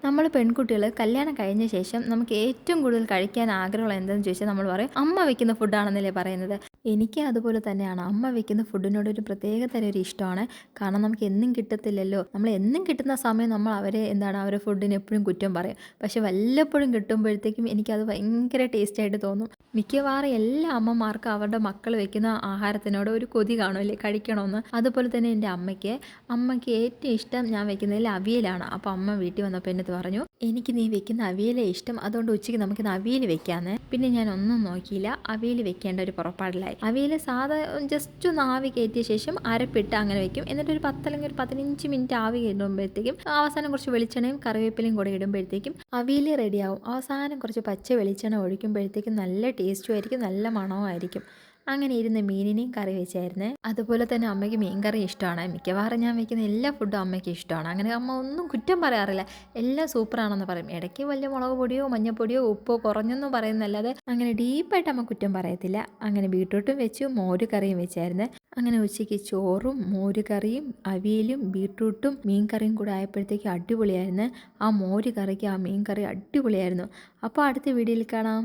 നമ്മൾ പെൺകുട്ടികൾ കല്യാണം കഴിഞ്ഞ ശേഷം നമുക്ക് ഏറ്റവും കൂടുതൽ കഴിക്കാൻ ആഗ്രഹമുള്ള എന്താണെന്ന് ചോദിച്ചാൽ നമ്മൾ പറയും അമ്മ വെക്കുന്ന ഫുഡാണെന്നല്ലേ പറയുന്നത്. എനിക്ക് അതുപോലെ തന്നെയാണ്. അമ്മ വെക്കുന്ന ഫുഡിനോട് ഒരു പ്രത്യേക തരം ഒരു ഇഷ്ടമാണ്. കാരണം നമുക്ക് എന്നും കിട്ടത്തില്ലല്ലോ. നമ്മൾ എന്നും കിട്ടുന്ന സമയം നമ്മൾ അവരെ അവരെ ഫുഡിന് എപ്പോഴും കുറ്റം പറയും. പക്ഷെ വല്ലപ്പോഴും കിട്ടുമ്പോഴത്തേക്കും എനിക്കത് ഭയങ്കര ടേസ്റ്റായിട്ട് തോന്നും. മിക്കവാറും എല്ലാ അമ്മമാർക്കും അവരുടെ മക്കൾ വെക്കുന്ന ആഹാരത്തിനോട് ഒരു കൊതി കാണുമല്ലേ, കഴിക്കണമെന്ന്. അതുപോലെ തന്നെ എൻ്റെ അമ്മയ്ക്ക് ഏറ്റവും ഇഷ്ടം ഞാൻ വെക്കുന്നതിൽ അവിയലാണ്. അപ്പോൾ അമ്മ വീട്ടിൽ വന്നപ്പോൾ എൻ്റെ പറഞ്ഞു, എനിക്ക് നീ വെക്കുന്ന അവിയലേ ഇഷ്ടം, അതുകൊണ്ട് ഉച്ചയ്ക്ക് നമുക്ക് അവിയൽ വെക്കാമെന്ന്. പിന്നെ ഞാൻ ഒന്നും നോക്കിയില്ല, അവിയൽ വെക്കേണ്ട ഒരു പുറപ്പാടിലായി. അവിയൽ സാധാ ജസ്റ്റ് ഒന്ന് ആവി കയറ്റിയ ശേഷം അരപ്പിട്ട് അങ്ങനെ വെക്കും. എന്നിട്ട് ഒരു 10 അല്ലെങ്കിൽ ഒരു 15 മിനിറ്റ് ആവി കയറുമ്പോഴത്തേക്കും അവസാനം കുറച്ച് വെളിച്ചെണ്ണയും കറിവേപ്പിലയും കൂടെ ഇടുമ്പോഴത്തേക്കും അവിയൽ റെഡിയാവും. അവസാനം കുറച്ച് പച്ച വെളിച്ചെണ്ണ ഒഴിക്കുമ്പോഴത്തേക്കും നല്ല ടേസ്റ്റും ആയിരിക്കും, നല്ല മണവുമായിരിക്കും. അങ്ങനെ ഇരുന്ന് മീനിനെയും കറി വെച്ചായിരുന്നേ. അതുപോലെ തന്നെ അമ്മയ്ക്ക് മീൻ കറി ഇഷ്ടമാണ്. മിക്കവാറും ഞാൻ വെക്കുന്ന എല്ലാ ഫുഡും അമ്മയ്ക്ക് ഇഷ്ടമാണ്. അങ്ങനെ അമ്മ ഒന്നും കുറ്റം പറയാറില്ല, എല്ലാം സൂപ്പറാണെന്ന് പറയും. ഇടയ്ക്ക് വലിയ മുളക് പൊടിയോ മഞ്ഞൾപ്പൊടിയോ ഉപ്പോ കുറഞ്ഞെന്നും പറയുന്നല്ലാതെ അങ്ങനെ ഡീപ്പായിട്ട് അമ്മ കുറ്റം പറയത്തില്ല. അങ്ങനെ ബീട്രൂട്ടും വെച്ചു, മോര് കറിയും വെച്ചായിരുന്നേ. അങ്ങനെ ഉച്ചയ്ക്ക് ചോറും മോര് കറിയും അവിയലും ബീട്രൂട്ടും മീൻ കറിയും കൂടെ ആയപ്പോഴത്തേക്ക് അടിപൊളിയായിരുന്നു. ആ മോര് കറിക്ക് ആ മീൻ കറി അടിപൊളിയായിരുന്നു. അപ്പോൾ അടുത്ത വീഡിയോയിൽ കാണാം.